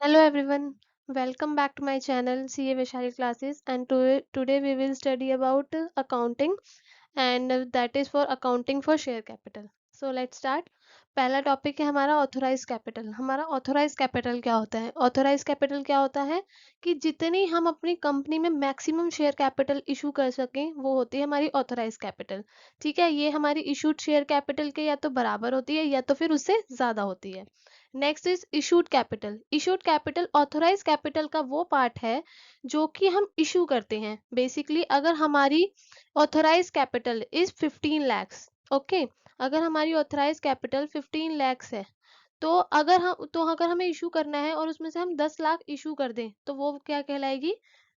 Hello everyone, welcome back to my channel CA Vaishali Classes, and today we will study about accounting, and that is for accounting for share capital. So let's start. पहला topic है हमारा authorise capital. हमारा authorise capital क्या होता है? Authorise capital क्या होता है कि जितनी हम अपनी कंपनी में मैक्सिमम शेयर कैपिटल इशू कर सकें वो होती है हमारी ऑथोराइज कैपिटल। ठीक है, ये हमारी इशूड शेयर कैपिटल के या तो बराबर होती है या तो फिर उससे ज्यादा होती है। Next is issued capital. Issued capital authorise capital का वो पार्ट है जो कि हम इशू करते हैं। बेसिकली अगर हमारी authorise capital is 15 lakhs, okay, अगर हमारी ऑथराइज कैपिटल 15 लैक्स है तो अगर हमें इशू करना है और उसमें से हम 10 लाख इशू कर दें तो वो क्या कहलाएगी?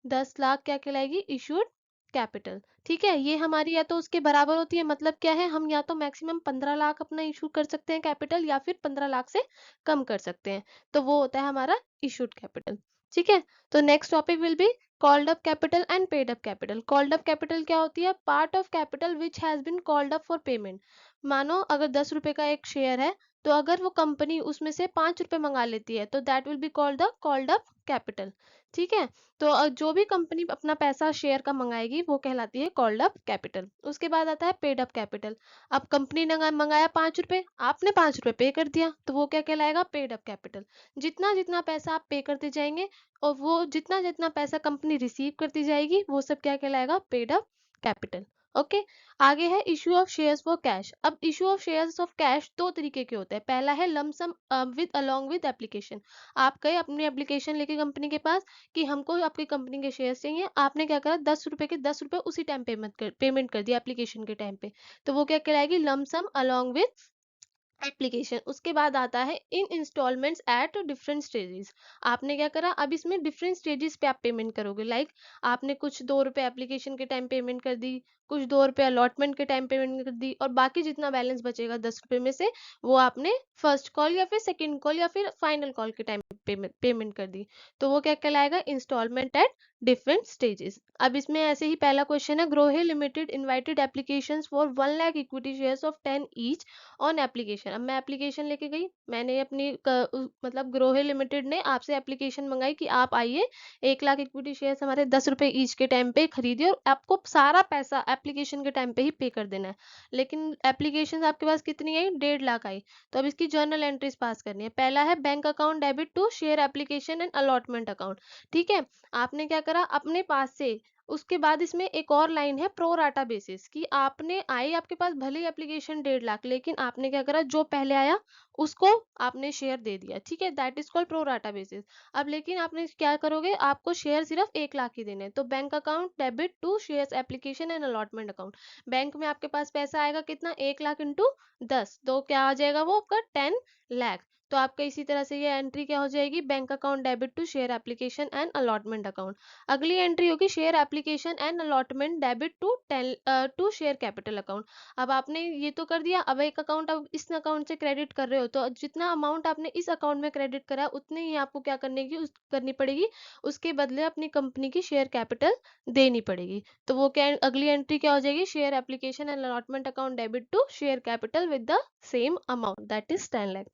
10 लाख क्या कहलाएगी? Issued capital. ठीक है, ये हमारी या तो उसके बराबर होती है, मतलब क्या है, हम या तो मैक्सिमम 15 लाख अपना इशू कर सकते हैं कैपिटल या फिर 15 लाख से कम कर सकते हैं, तो वो होता है हमारा इशूड कैपिटल। ठीक है, तो next topic will be called up capital and paid up capital. Called up capital क्या होती है? Part of capital which has been called up for payment. मानो अगर 10 रुपए का एक शेयर है, तो अगर वो कंपनी उसमें से 5 रुपए मंगा लेती है तो that will be called the called up capital. ठीक है, तो जो भी कंपनी अपना पैसा शेयर का मंगाएगी वो कहलाती है कॉल्ड अप कैपिटल। उसके बाद आता है पेड अप कैपिटल। अब कंपनी ने मंगाया 5 रुपए, आपने 5 रुपए पे कर दिया तो वो क्या कहलाएगा? Paid up capital. जितना जितना पैसा आप पे करते जाएंगे और वो जितना जितना पैसा कंपनी रिसीव करती जाएगी वो सब क्या कहलाएगा? Paid up capital. ओके, आगे है issue of shares for cash. अब issue of shares of cash दो तरीके के होते हैं। पहला है lump sum with along with application. आप गए अपनी एप्लीकेशन लेके कंपनी के पास कि हमको आपकी कंपनी के शेयर्स चाहिए, आपने क्या करा? 10 रुपए के 10 रुपए उसी टाइम पेमेंट कर दिया एप्लीकेशन के टाइम पे, तो वो क्या कहलाएगी? Lump sum along with application. उसके बाद आता है in installments at different stages. आपने क्या करा? अब इसमें डिफरेंट स्टेजेस पे आप पेमेंट करोगे। लाइक आपने कुछ 2 रुपए एप्लीकेशन के टाइम पेमेंट कर दी, कुछ 2 रुपए अलॉटमेंट के टाइम पेमेंट कर दी, और बाकी जितना बैलेंस बचेगा 10 रुपए में से वो आपने फर्स्ट कॉल या फिर सेकेंड कॉल या फिर फाइनल कॉल के टाइम पेमेंट कर दी, तो वो क्या कहलाएगा? Installment at different stages. अब इसमें ऐसे ही पहला क्वेश्चन है, Grohe limited invited applications for 1 lakh equity shares of 10 each on application. अब मैं एप्लीकेशन लेके गई, मैंने अपनी मतलब ग्रोहे लिमिटेड ने आपसे एप्लीकेशन मंगाई कि आप आइए 1 लाख इक्विटी शेयर्स हमारे 10 रुपए ईच के टाइम पे खरीदिए और आपको सारा पैसा एप्लीकेशन के टाइम पे ही पे कर देना है। लेकिन एप्लीकेशन आपके पास कितनी आई? 1.5 लाख आई। तो अब इसकी जर्नल एंट्रीज पास करनी है। पहला है bank account debit to share application and allotment account. ठीक है, आपने क्या करा अपने पास से? उसके बाद इसमें एक और लाइन है प्रो राटा बेसिस कि आपने आई आपके पास भले ही एप्लीकेशन 1.5 लाख, लेकिन आपने क्या करा? जो पहले आया उसको आपने शेयर दे दिया। ठीक है, that is called pro rata basis. अब लेकिन आपने क्या करोगे? आपको शेयर सिर्फ 1 लाख ही देने, तो bank account debit to share application and allotment account. Bank में आपके पास पैसा आएगा कितना? 1 लाख इंटू 10, तो क्या आ जाएगा? वो आपका 10 लाख। तो आपका इसी तरह से ये एंट्री क्या हो जाएगी? Bank account debit to share application and allotment account. अगली एंट्री होगी share application and allotment debit to share capital account. अब आपने ये तो कर दिया, अब एक अकाउंट अब इस अकाउंट से क्रेडिट कर रहे हो, तो जितना अमाउंट आपने इस अकाउंट में क्रेडिट करा उतनी ही आपको क्या करनी पड़ेगी? उसके बदले अपनी कंपनी की शेयर कैपिटल देनी पड़ेगी। तो वो क्या अगली एंट्री क्या हो जाएगी? Share application and allotment account debit to share capital with the same amount, that is 10 lakh.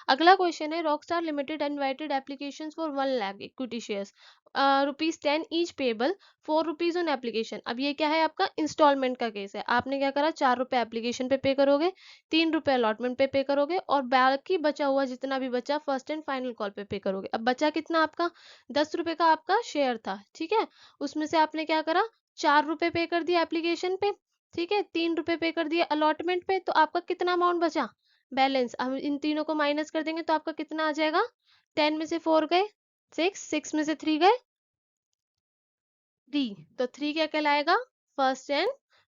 अगला क्वेश्चन है rockstar limited invited application for 1 lakh equity shares ₹10 each payable ₹4 on application. अब ये क्या है? आपका इंस्टॉलमेंट का केस है। आपने क्या करा? 4 रुपए एप्लीकेशन पे करोगे, 3 रुपए अलॉटमेंट पे करोगे, और बाकी बचा हुआ जितना भी बचा फर्स्ट एंड फाइनल कॉल पे करोगे। अब बचा कितना आपका? 10 रुपए का आपका शेयर था। ठीक है, उसमें से आपने क्या करा? 4 रुपए पे कर दिया एप्लीकेशन पे, ठीक है, 3 रुपए पे कर दिया अलॉटमेंट पे, तो आपका कितना अमाउंट बचा? बैलेंस। हम इन तीनों को माइनस कर देंगे तो आपका कितना आ जाएगा? 10 में से 4 गए 6 में से 3 गए 3, तो 3 क्या कहलाएगा? First and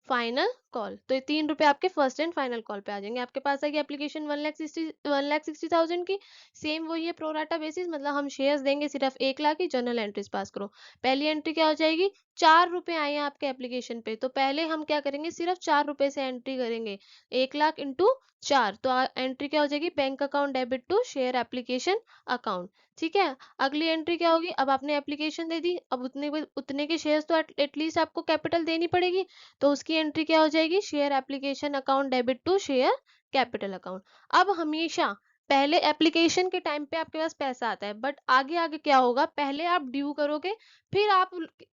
final call. तो ये 3 रुपए आपके फर्स्ट एंड फाइनल कॉल पे आ जाएंगे। आपके पास आएगी एप्लीकेशन 1,60,000 की। सेम वही है प्रोराटा बेसिस, मतलब हम शेयर्स देंगे सिर्फ 1 लाख की। जर्नल एंट्रीज पास करो। पहली एंट्री क्या हो जाएगी? 4 रुपए आए हैं आपके एप्लीकेशन पे, तो पहले हम क्या करेंगे? सिर्फ 4 रुपए से एंट्री करेंगे। 1 लाख इंटू 4, तो एंट्री क्या हो जाएगी? Bank account debit to share application account. ठीक है, अगली एंट्री क्या होगी? अब आपने एप्लीकेशन दे दी, अब उतने के शेयर्स तो एटलीस्ट आपको कैपिटल देनी पड़ेगी, तो उसकी एंट्री क्या हो जाएगी? Share application account debit to share capital account. अब हमेशा पहले एप्लीकेशन के टाइम पे आपके पास पैसा आता है, बट आगे आगे क्या होगा, पहले आप ड्यू करोगे, फिर आप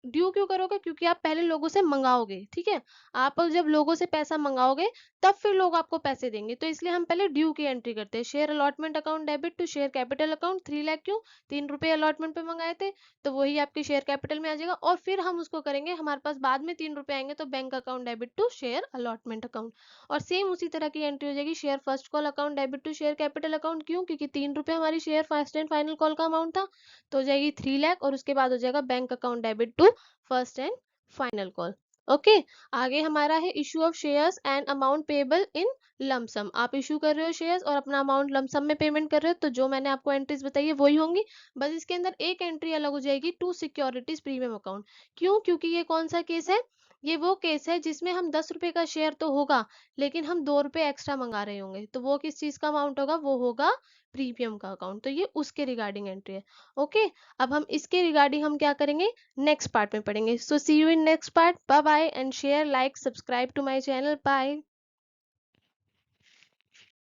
ड्यू क्यों करोगे, क्योंकि आप पहले लोगों से मंगाओगे, ठीक है। आप जब लोगों से पैसा मंगाओगे तब फिर लोग आपको पैसे देंगे, तो इसलिए हम पहले ड्यू की एंट्री करते हैं। Share allotment account debit to share capital account 3 lakh, क्यों, 3 रुपए अलॉटमेंट पे मंगाए थे, तो वही आपके शेयर कैपिटल में आ जाएगा। और फिर हम उसको करेंगे, हमारे पास बाद में 3 रुपए आएंगे तो bank account debit to share allotment account. और सेम उसी तरह की एंट्री हो जाएगी, share first call account debit to share capital account, क्यों, क्योंकि 3 रुपए हमारी share first and final call का अमाउंट था, तो हो जाएगी 3 लाख, और उसके बाद हो जाएगा bank account debit to first and final call. Okay. आगे हमारा है issue of shares and amount payable in lump sum. आप इशू कर रहे हो शेयर्स और अपना अमाउंट लमसम में पेमेंट कर रहे हो, तो जो मैंने आपको एंट्रीज बताई है वही होंगी, बस इसके अंदर एक एंट्री अलग हो जाएगी, टू सिक्योरिटीज प्रीमियम अकाउंट। क्यों, क्योंकि ये कौन सा केस है, ये वो केस है जिसमें हम 10 रुपए का शेयर तो होगा, लेकिन हम 2 रुपए एक्स्ट्रा मंगा रहे होंगे, तो वो किस चीज का अमाउंट होगा, वो होगा प्रीमियम का अकाउंट, तो ये उसके रिगार्डिंग एंट्री है। ओके। अब हम इसके रिगार्डिंग हम क्या करेंगे, नेक्स्ट पार्ट में पढ़ेंगे। So see you in next part, bye bye, and share, like, subscribe to my channel, bye.